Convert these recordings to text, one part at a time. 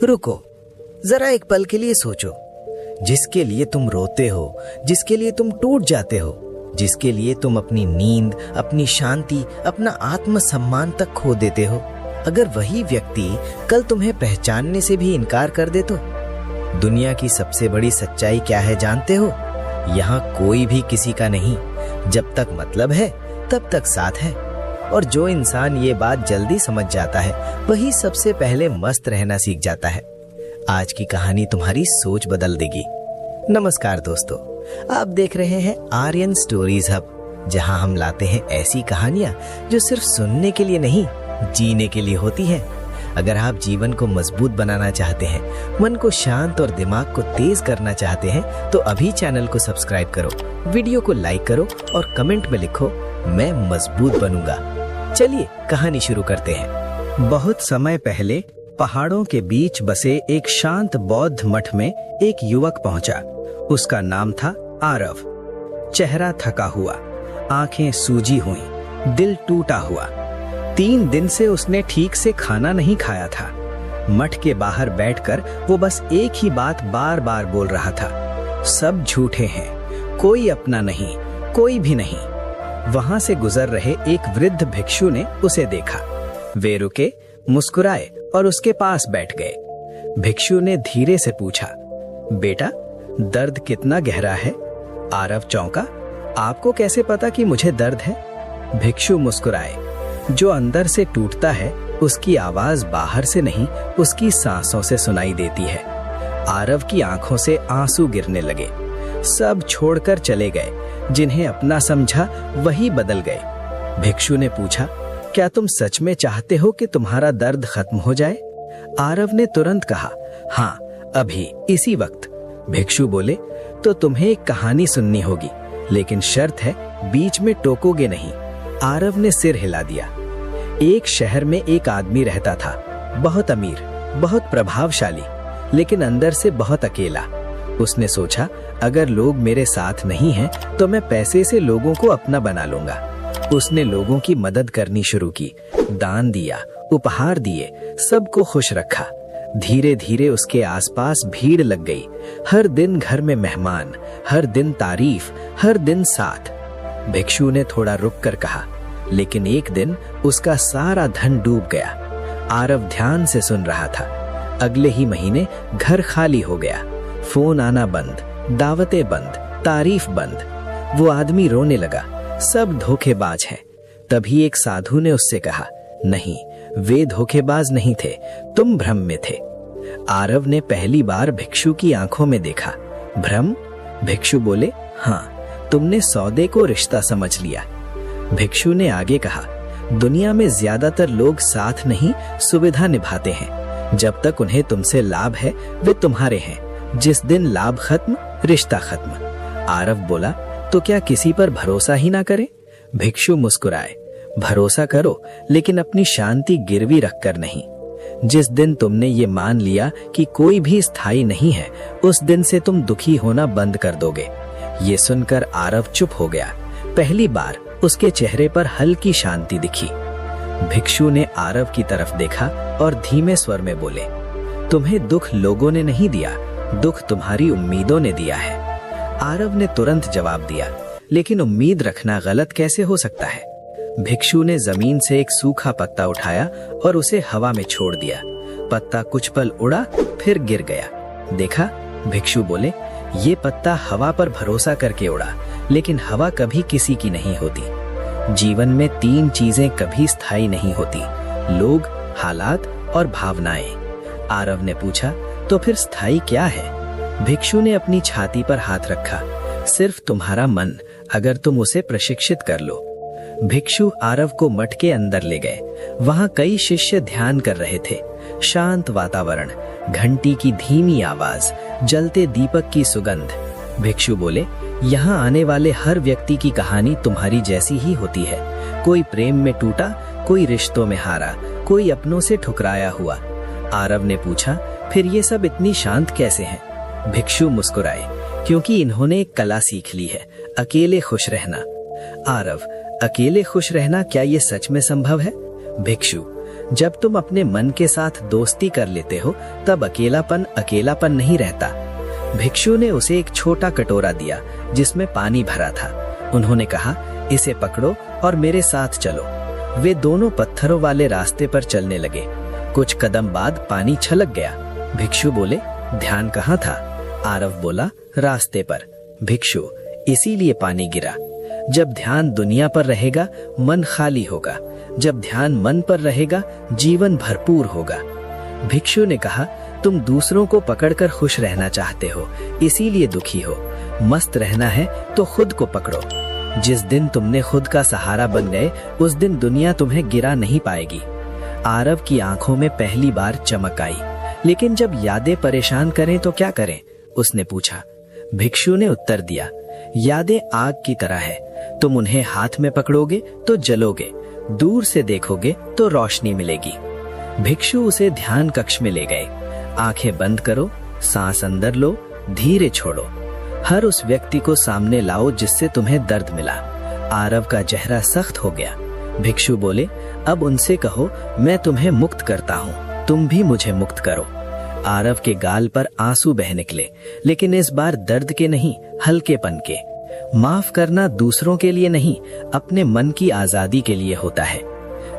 रुको, जरा एक पल के लिए सोचो। जिसके लिए तुम रोते हो, जिसके लिए तुम टूट जाते हो, जिसके लिए तुम अपनी नींद, अपनी शांति, अपना आत्मसम्मान तक खो देते हो, अगर वही व्यक्ति कल तुम्हें पहचानने से भी इनकार कर दे तो? दुनिया की सबसे बड़ी सच्चाई क्या है जानते हो? यहाँ कोई भी किसी का नहीं। जब तक मतलब है तब तक साथ है। और जो इंसान ये बात जल्दी समझ जाता है वही सबसे पहले मस्त रहना सीख जाता है। आज की कहानी तुम्हारी सोच बदल देगी। नमस्कार दोस्तों, आप देख रहे हैं आर्यन स्टोरीज हब, जहां हम लाते हैं ऐसी कहानियां जो सिर्फ सुनने के लिए नहीं, जीने के लिए होती हैं। अगर आप जीवन को मजबूत बनाना चाहते हैं, मन को शांत और दिमाग को तेज करना चाहते हैं, तो अभी चैनल को सब्सक्राइब करो, वीडियो को लाइक करो और कमेंट में लिखो, मैं मजबूत बनूंगा। चलिए कहानी शुरू करते हैं। बहुत समय पहले पहाड़ों के बीच बसे एक शांत बौद्ध मठ में एक युवक पहुंचा। उसका नाम था आरव। चेहरा थका हुआ, आंखें सूजी हुई, दिल टूटा हुआ। 3 दिन से उसने ठीक से खाना नहीं खाया था। मठ के बाहर बैठकर वो बस एक ही बात बार बार बोल रहा था, सब झूठे हैं, कोई अपना नहीं, कोई भी नहीं। वहां से गुजर रहे एक वृद्ध भिक्षु ने उसे देखा। वे रुके, मुस्कुराए और उसके पास बैठ गए। भिक्षु ने धीरे से पूछा, बेटा, दर्द कितना गहरा है? आरव चौंका, आपको कैसे पता कि मुझे दर्द है? भिक्षु मुस्कुराए, जो अंदर से टूटता है उसकी आवाज बाहर से नहीं, उसकी सांसों से सुनाई देती है। आरव की आंखों से आंसू गिरने लगे। सब छोड़कर चले गए, जिन्हें अपना समझा वही बदल गए। भिक्षु ने पूछा, क्या तुम सच में चाहते हो कि तुम्हारा दर्द खत्म हो जाए? आरव ने तुरंत कहा, हाँ, अभी, इसी वक्त। भिक्षु बोले, तो तुम्हें एक कहानी सुननी होगी, लेकिन शर्त है, बीच में टोकोगे नहीं। आरव ने सिर हिला दिया। एक शहर में एक आदमी रहता था, बहुत अमीर, बहुत प्रभावशाली, लेकिन अंदर से बहुत अकेला। उसने सोचा, अगर लोग मेरे साथ नहीं हैं, तो मैं पैसे से लोगों को अपना बना लूंगा। उसने लोगों की मदद करनी शुरू की, दान दिया, उपहार दिए, सबको खुश रखा। धीरे धीरे उसके आसपास भीड़ लग गई। हर दिन घर में मेहमान, हर दिन तारीफ, हर दिन साथ। भिक्षु ने थोड़ा रुक कर कहा, लेकिन एक दिन उसका सारा धन डूब गया। आरव ध्यान से सुन रहा था। अगले ही महीने घर खाली हो गया, फोन आना बंद, दावतें बंद, तारीफ बंद। वो आदमी रोने लगा, सब धोखेबाज हैं। तभी एक साधु ने उससे कहा, नहीं, वे धोखेबाज नहीं थे, तुम भ्रम में थे। आरव ने पहली बार भिक्षु की आंखों में देखा। भ्रम? भिक्षु बोले, हाँ, तुमने सौदे को रिश्ता समझ लिया। भिक्षु ने आगे कहा, दुनिया में ज्यादातर लोग साथ नहीं, सुविधा निभाते हैं। जब तक उन्हें तुमसे लाभ है, वे तुम्हारे हैं। जिस दिन लाभ खत्म, रिश्ता खत्म। आरव बोला, तो क्या किसी पर भरोसा ही ना करें? भिक्षु मुस्कुराए, भरोसा करो, लेकिन अपनी शांति गिरवी रखकर नहीं। जिस दिन तुमने ये मान लिया कि कोई भी स्थायी नहीं है, उस दिन से तुम दुखी होना बंद कर दोगे। ये सुनकर आरव चुप हो गया। पहली बार उसके चेहरे पर हल्की शांति दिखी। भिक्षु ने आरव की तरफ देखा और धीमे स्वर में बोले, तुम्हें दुख लोगों ने नहीं दिया, दुख तुम्हारी उम्मीदों ने दिया है। आरव ने तुरंत जवाब दिया, लेकिन उम्मीद रखना गलत कैसे हो सकता है? भिक्षु ने जमीन से एक सूखा पत्ता उठाया और उसे हवा में छोड़ दिया। पत्ता कुछ पल उड़ा, फिर गिर गया। देखा? भिक्षु बोले, ये पत्ता हवा पर भरोसा करके उड़ा, लेकिन हवा कभी किसी की नहीं होती। जीवन में 3 चीजें कभी स्थायी नहीं होती, लोग, हालात और भावनाएं। आरव ने पूछा, तो फिर स्थायी क्या है? भिक्षु ने अपनी छाती पर हाथ रखा, सिर्फ तुम्हारा मन, अगर तुम उसे प्रशिक्षित कर लो। भिक्षु आरव को मठ के अंदर ले गए। वहां कई शिष्य ध्यान कर रहे थे। शांत वातावरण, घंटी की धीमी आवाज, जलते दीपक की सुगंध। भिक्षु बोले, यहाँ आने वाले हर व्यक्ति की कहानी तुम्हारी जैसी ही होती है। कोई प्रेम में टूटा, कोई रिश्तों में हारा, कोई अपनों से ठुकराया हुआ। आरव ने पूछा, फिर ये सब इतनी शांत कैसे हैं? भिक्षु मुस्कुराए, क्योंकि इन्होंने एक कला सीख ली है, अकेले खुश रहना। आरव, अकेले खुश रहना, क्या ये सच में संभव है? भिक्षु, जब तुम अपने मन के साथ दोस्ती कर लेते हो तब अकेलापन अकेलापन नहीं रहता। भिक्षु ने उसे एक छोटा कटोरा दिया जिसमें पानी भरा था। उन्होंने कहा, इसे पकड़ो और मेरे साथ चलो। वे दोनों पत्थरों वाले रास्ते पर चलने लगे। कुछ कदम बाद पानी छलक गया। भिक्षु बोले, ध्यान कहाँ था? आरव बोला, रास्ते पर। भिक्षु, इसीलिए पानी गिरा। जब ध्यान दुनिया पर रहेगा मन खाली होगा, जब ध्यान मन पर रहेगा जीवन भरपूर होगा। भिक्षु ने कहा, तुम दूसरों को पकड़कर खुश रहना चाहते हो, इसीलिए दुखी हो। मस्त रहना है तो खुद को पकड़ो। जिस दिन तुमने खुद का सहारा बन गए उस दिन दुनिया तुम्हें गिरा नहीं पाएगी। आरव की आंखों में पहली बार चमक आई। लेकिन जब यादें परेशान करें तो क्या करें? उसने पूछा। भिक्षु ने उत्तर दिया, यादें आग की तरह है, तुम उन्हें हाथ में पकड़ोगे तो जलोगे, दूर से देखोगे तो रोशनी मिलेगी। भिक्षु उसे ध्यान कक्ष में ले गए। आंखें बंद करो, सांस अंदर लो, धीरे छोड़ो। हर उस व्यक्ति को सामने लाओ जिससे तुम्हें दर्द मिला। आरव का चेहरा सख्त हो गया। भिक्षु बोले, अब उनसे कहो मैं तुम्हें मुक्त करता हूँ, तुम भी मुझे मुक्त करो। आरव के गाल पर आंसू बह निकले, लेकिन इस बार दर्द के नहीं, हल्केपन के। माफ करना दूसरों के लिए नहीं, अपने मन की आजादी के लिए होता है।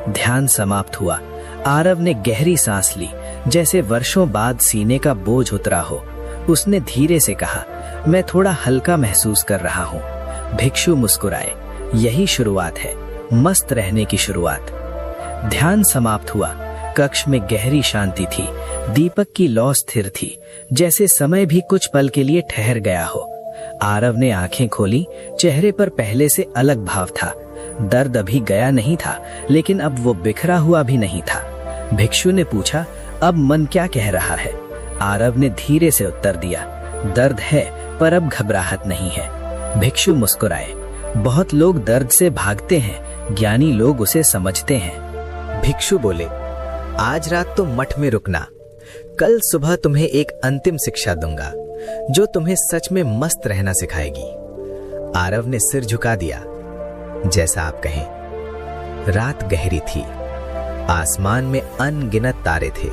ध्यान समाप्त हुआ। आरव ने गहरी सांस ली, जैसे वर्षों बाद सीने का बोझ उतरा हो। उसने धीरे से कहा, मैं थोड़ा हल्का महसूस कर रहा हूँ। भिक्षु मुस्कुराए। यही शुरुआत है, मस्त रहने की शुरुआत। ध्यान समाप्त हुआ। कक्ष में गहरी शांति थी। दीपक की लौ स्थिर थी, जैसे समय भी कुछ पल के लिए ठहर गया हो। आरव ने आंखें खोली। चेहरे पर पहले से अलग भाव था। दर्द अभी गया नहीं था, लेकिन अब वो बिखरा हुआ भी नहीं था। भिक्षु ने पूछा, अब मन क्या कह रहा है? आरव ने धीरे से उत्तर दिया, दर्द है पर अब घबराहट नहीं है। भिक्षु मुस्कुराए। बहुत लोग दर्द से भागते हैं, ज्ञानी लोग उसे समझते हैं। भिक्षु बोले, आज रात तो मठ में रुकना, कल सुबह तुम्हें एक अंतिम शिक्षा दूंगा जो तुम्हें सच में मस्त रहना सिखाएगी। आरव ने सिर झुका दिया। जैसा आप कहें। रात गहरी थी। आसमान में अनगिनत तारे थे।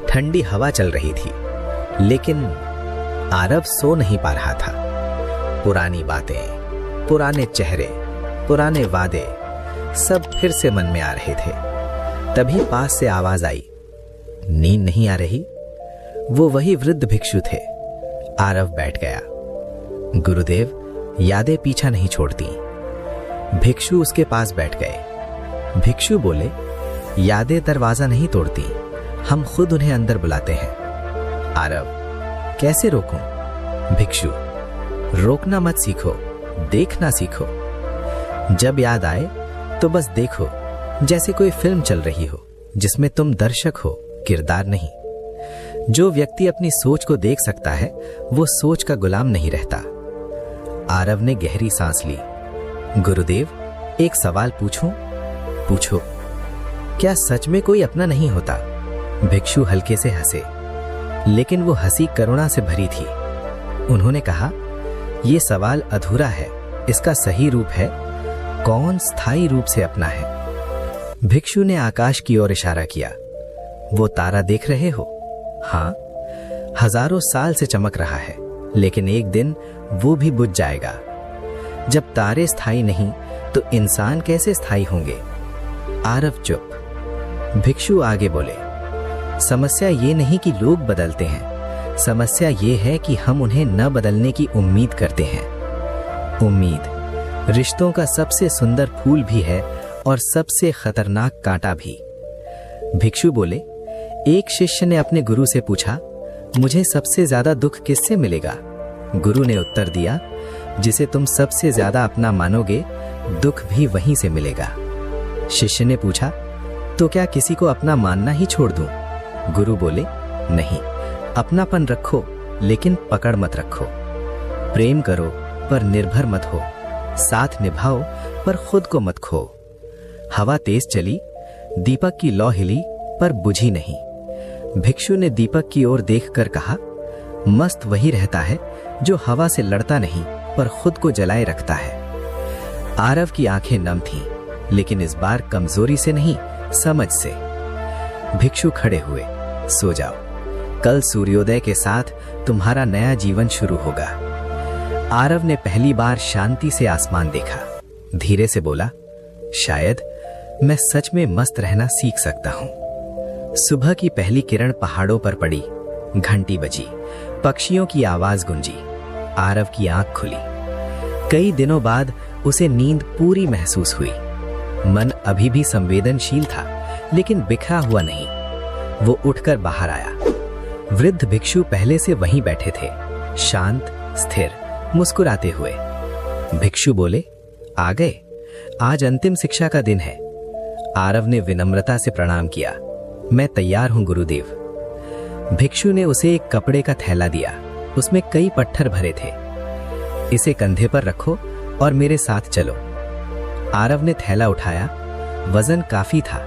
ठंडी हवा चल रही थी, लेकिन आरव सो नहीं पा रहा था। पुरानी बातें, पुराने चेहरे, पुराने वादे सब फिर से मन में आ रहे थे। तभी पास से आवाज आई, नींद नहीं आ रही? वो वही वृद्ध भिक्षु थे। आरव बैठ गया। गुरुदेव, यादें पीछा नहीं छोड़ती। भिक्षु उसके पास बैठ गए। भिक्षु बोले, यादें दरवाजा नहीं तोड़ती, हम खुद उन्हें अंदर बुलाते हैं। आरव, कैसे रोकूं? भिक्षु, रोकना मत सीखो, देखना सीखो। जब याद आए तो बस देखो, जैसे कोई फिल्म चल रही हो जिसमें तुम दर्शक हो, किरदार नहीं। जो व्यक्ति अपनी सोच को देख सकता है वो सोच का गुलाम नहीं रहता। आरव ने गहरी सांस ली। गुरुदेव, एक सवाल पूछूं? पूछो। क्या सच में कोई अपना नहीं होता? भिक्षु हल्के से हंसे, लेकिन वो हंसी करुणा से भरी थी। उन्होंने कहा, यह सवाल अधूरा है, इसका सही रूप है, कौन स्थायी रूप से अपना है? भिक्षु ने आकाश की ओर इशारा किया। वो तारा देख रहे हो? हाँ, हजारों साल से चमक रहा है, लेकिन एक दिन वो भी बुझ जाएगा। जब तारे स्थायी नहीं तो इंसान कैसे स्थायी होंगे? आरव चुप। भिक्षु आगे बोले, समस्या ये नहीं कि लोग बदलते हैं, समस्या ये है कि हम उन्हें न बदलने की उम्मीद करते हैं। उम्मीद रिश्तों का सबसे सुंदर फूल भी है और सबसे खतरनाक कांटा भी। भिक्षु बोले, एक शिष्य ने अपने गुरु से पूछा, मुझे सबसे ज्यादा दुख किससे मिलेगा? गुरु ने उत्तर दिया, जिसे तुम सबसे ज्यादा अपना मानोगे, दुख भी वहीं से मिलेगा। शिष्य ने पूछा, तो क्या किसी को अपना मानना ही छोड़ दूं? गुरु बोले, नहीं, अपनापन रखो लेकिन पकड़ मत रखो। प्रेम करो पर निर्भर मत हो, साथ निभाओ पर खुद को मत खो। हवा तेज चली, दीपक की लौ हिली पर बुझी नहीं। भिक्षु ने दीपक की ओर देखकर कहा, मस्त वही रहता है जो हवा से लड़ता नहीं पर खुद को जलाए रखता है। आरव की आंखें नम थीं, लेकिन इस बार कमजोरी से नहीं, समझ से। भिक्षु खड़े हुए। सो जाओ, कल सूर्योदय के साथ तुम्हारा नया जीवन शुरू होगा। आरव ने पहली बार शांति से आसमान देखा। धीरे से बोला, शायद मैं सच में मस्त रहना सीख सकता हूं। सुबह की पहली किरण पहाड़ों पर पड़ी, घंटी बजी, पक्षियों की आवाज गूंजी। आरव की आंख खुली। कई दिनों बाद उसे नींद पूरी महसूस हुई। मन अभी भी संवेदनशील था, लेकिन बिखरा हुआ नहीं। वो उठकर बाहर आया। वृद्ध भिक्षु पहले से वहीं बैठे थे, शांत, स्थिर, मुस्कुराते हुए। भिक्षु बोले, आ गए? आज अंतिम शिक्षा का दिन है। आरव ने विनम्रता से प्रणाम किया। मैं तैयार हूं गुरुदेव। भिक्षु ने उसे एक कपड़े का थैला दिया। उसमें कई पत्थर भरे थे। इसे कंधे पर रखो और मेरे साथ चलो। आरव ने थैला उठाया। वजन काफी था।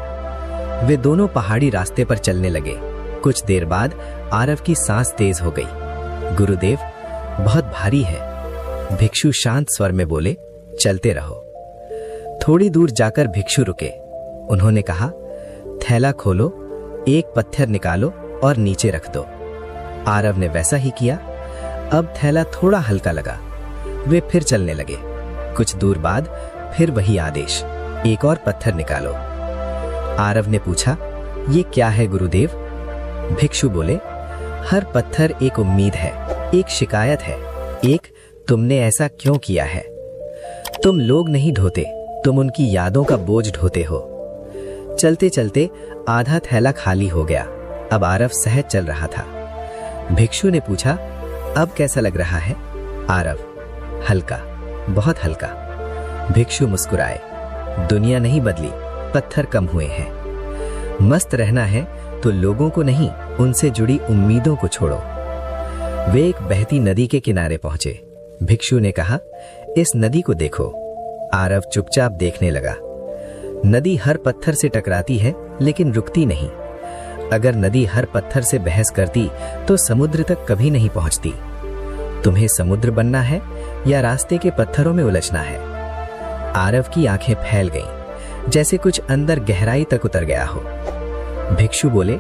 वे दोनों पहाड़ी रास्ते पर चलने लगे। कुछ देर बाद आरव की सांस तेज हो गई। गुरुदेव, बहुत भारी है। भिक्षु शांत स्वर में बोले, चलते रहो। थोड़ी दूर जाकर भिक्षु रुके। उन्होंने कहा, थैला खोलो, एक पत्थर निकालो और नीचे रख दो। आरव ने वैसा ही किया। अब थैला थोड़ा हल्का लगा। वे फिर चलने लगे। कुछ दूर बाद फिर वही आदेश, एक और पत्थर निकालो। आरव ने पूछा, ये क्या है गुरुदेव? भिक्षु बोले, हर पत्थर एक उम्मीद है, एक शिकायत है, एक तुमने ऐसा क्यों किया है। तुम लोग नहीं ढोते, तुम उनकी यादों का बोझ ढोते हो। चलते चलते आधा थैला खाली हो गया। अब आरव सहज चल रहा था। भिक्षु ने पूछा, अब कैसा लग रहा है? आरव, हल्का, बहुत हल्का। भिक्षु मुस्कुराए। दुनिया नहीं बदली, पत्थर कम हुए हैं। मस्त रहना है तो लोगों को नहीं, उनसे जुड़ी उम्मीदों को छोड़ो। वे एक बहती नदी के किनारे पहुंचे। भिक्षु ने कहा, इस नदी को देखो। आरव चुपचाप देखने लगा। नदी हर पत्थर से टकराती है, लेकिन रुकती नहीं। अगर नदी हर पत्थर से बहस करती तो समुद्र तक कभी नहीं पहुंचती। तुम्हें समुद्र बनना है या रास्ते के पत्थरों में उलझना है? आरव की आंखें फैल गईं, जैसे कुछ अंदर गहराई तक उतर गया हो। भिक्षु बोले,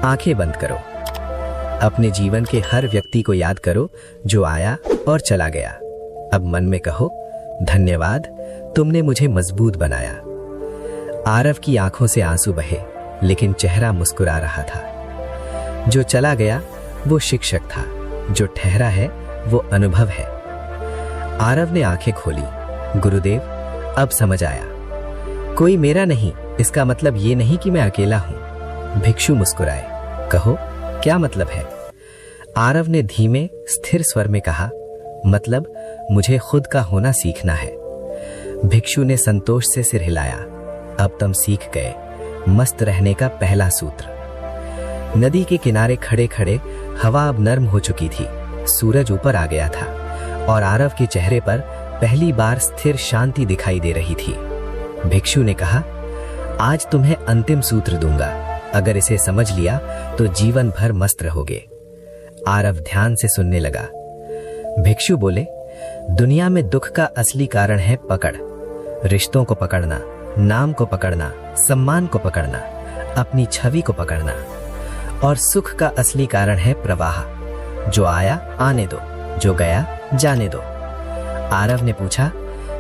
आंखें बंद करो। अपने जीवन के हर व्यक्ति को याद करो जो आया और चला गया। अब मन में कहो, धन्यवाद, तुमने मुझे मजबूत बनाया। आरव की आंखों से आंसू बहे, लेकिन चेहरा मुस्कुरा रहा था। जो चला गया वो शिक्षक था, जो ठहरा है वो अनुभव है। आरव ने आंखें खोली। गुरुदेव, अब समझ आया। कोई मेरा नहीं, इसका मतलब ये नहीं कि मैं अकेला हूं। भिक्षु मुस्कुराए। कहो, क्या मतलब है? आरव ने धीमे, स्थिर स्वर में कहा, मतलब मुझे खुद का होना सीखना है। भिक्षु ने संतोष से सिर हिलाया। अब तुम सीख गए मस्त रहने का पहला सूत्र। नदी के किनारे खड़े खड़े हवा अब नर्म हो चुकी थी। सूरज ऊपर आ गया था और आरव के चेहरे पर पहली बार स्थिर शांति दिखाई दे रही थी। भिक्षु ने कहा, आज तुम्हें अंतिम सूत्र दूंगा। अगर इसे समझ लिया तो जीवन भर मस्त रहोगे। आरव ध्यान से सुनने लगा। भिक्षु बोले, दुनिया में दुख का असली कारण है पकड़। रिश्तों को पकड़ना, नाम को पकड़ना, सम्मान को पकड़ना, अपनी छवि को पकड़ना। और सुख का असली कारण है प्रवाह। जो आया आने दो, जो गया जाने दो। आरव ने पूछा,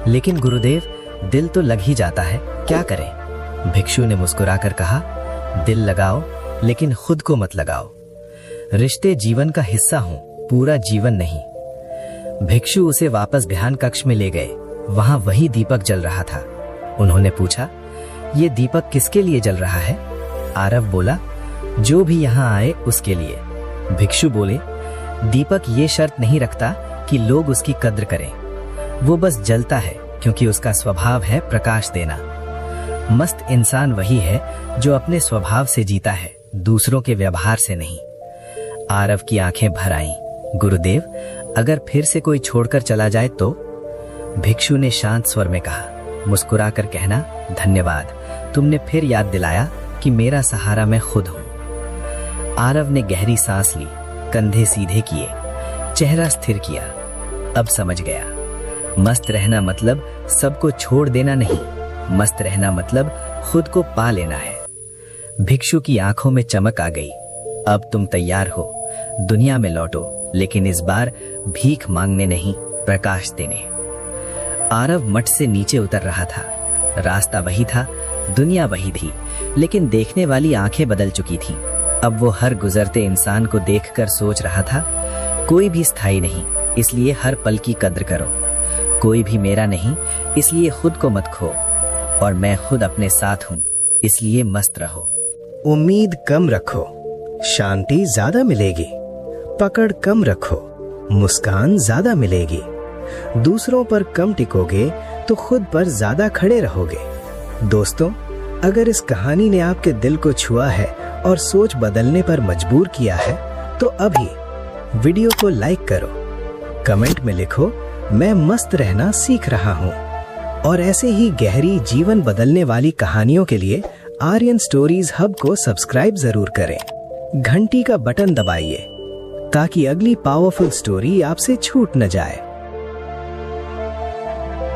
लेकिन गुरुदेव, दिल तो लग ही जाता है, क्या करें? भिक्षु ने मुस्कुराकर कहा, दिल लगाओ, लेकिन खुद को मत लगाओ। रिश्ते जीवन का हिस्सा हों, पूरा जीवन नहीं। भिक्षु उसे वापस ध्यान कक्ष में ले गए। वहां वही दीपक जल रहा था। उन्होंने पूछा, ये दीपक किसके लिए जल रहा है? आरव बोला, जो भी यहाँ आए उसके लिए। भिक्षु बोले, दीपक ये शर्त नहीं रखता कि लोग उसकी कद्र करें। वो बस जलता है क्योंकि उसका स्वभाव है प्रकाश देना। मस्त इंसान वही है जो अपने स्वभाव से जीता है, दूसरों के व्यवहार से नहीं। आरव की आंखें भर आईं। गुरुदेव, अगर फिर से कोई छोड़कर चला जाए तो? भिक्षु ने शांत स्वर में कहा, मुस्कुराकर कहना, धन्यवाद, तुमने फिर याद दिलाया कि मेरा सहारा मैं खुद हूं। आरव ने गहरी सांस ली, कंधे सीधे किए, चेहरा स्थिर किया। अब समझ गया, मस्त रहना मतलब सबको छोड़ देना नहीं, मस्त रहना मतलब खुद को पा लेना है। भिक्षु की आंखों में चमक आ गई। अब तुम तैयार हो, दुनिया में लौटो, लेकिन इस बार भीख मांगने नहीं, प्रकाश देने। आरव मठ से नीचे उतर रहा था। रास्ता वही था, दुनिया वही थी, लेकिन देखने वाली आंखें बदल चुकी थीं। अब वो हर गुजरते इंसान को देखकर सोच रहा था, कोई भी स्थायी नहीं, इसलिए हर पल की कद्र करो। कोई भी मेरा नहीं, इसलिए खुद को मत खो। और मैं खुद अपने साथ हूं, इसलिए मस्त रहो। उम्मीद कम रखो, शांति ज्यादा मिलेगी। पकड़ कम रखो, मुस्कान ज्यादा मिलेगी। दूसरों पर कम टिकोगे तो खुद पर ज्यादा खड़े रहोगे। दोस्तों, अगर इस कहानी ने आपके दिल को छुआ है और सोच बदलने पर मजबूर किया है, तो अभी वीडियो को लाइक करो, कमेंट में लिखो, मैं मस्त रहना सीख रहा हूँ। और ऐसे ही गहरी जीवन बदलने वाली कहानियों के लिए आर्यन स्टोरीज हब को सब्सक्राइब जरूर करें। घंटी का बटन दबाइए ताकि अगली पावरफुल स्टोरी आपसे छूट न जाए।